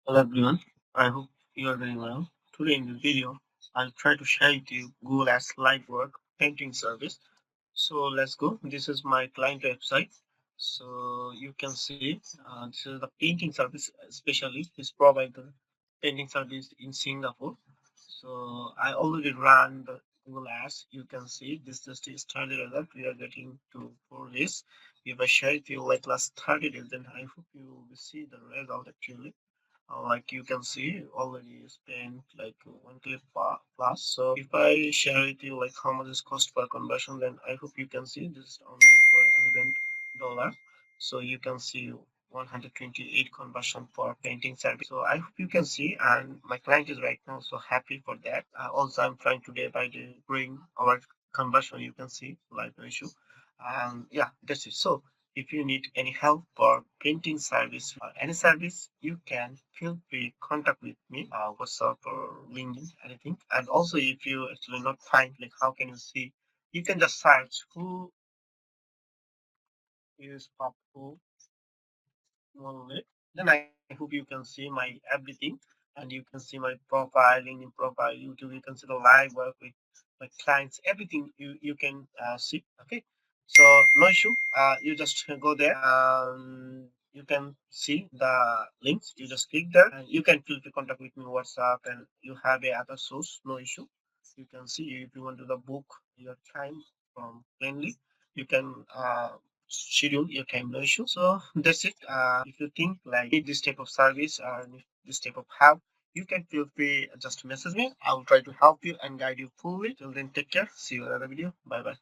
Hello everyone, I hope you are doing well. Today in this video, I'll try to share with you Google as live work painting service. So let's go. This is my client website. So you can see this is the painting service especially is provide the painting service in Singapore. So I already ran the Google Ads. You can see this just is 30 result. We are getting to 4 days. If I share with you like last 30 days, then I hope you will see the result actually. Like you can see already spent like 1 click plus. So if I share with you like how much is cost per conversion, then I hope you can see this is only for $11. So you can see 128 conversion for painting service. So I hope you can see, and my client is right now so happy for that. Also I'm trying today by the bring our conversion, you can see like no issue. And yeah, that's it. So if you need any help for printing service or any service, you can feel free contact with me, WhatsApp or LinkedIn, anything. And also, if you actually not find like how can you see, you can just search who is Pappu Mollik. Then I hope you can see my everything, and you can see my profile, LinkedIn profile, YouTube. You can see the live work with my clients, everything you can see. Okay, so no issue. You just go there and you can see the links. You just click there, and you can feel to contact with me WhatsApp, and you have a other source. No issue. You can see if you want to the book your time from plainly. You can schedule your time, no issue. So that's it. If you think like need this type of service or this type of help, you can feel free just to message me. I will try to help you and guide you fully. Till then, take care. See you in another video. Bye bye.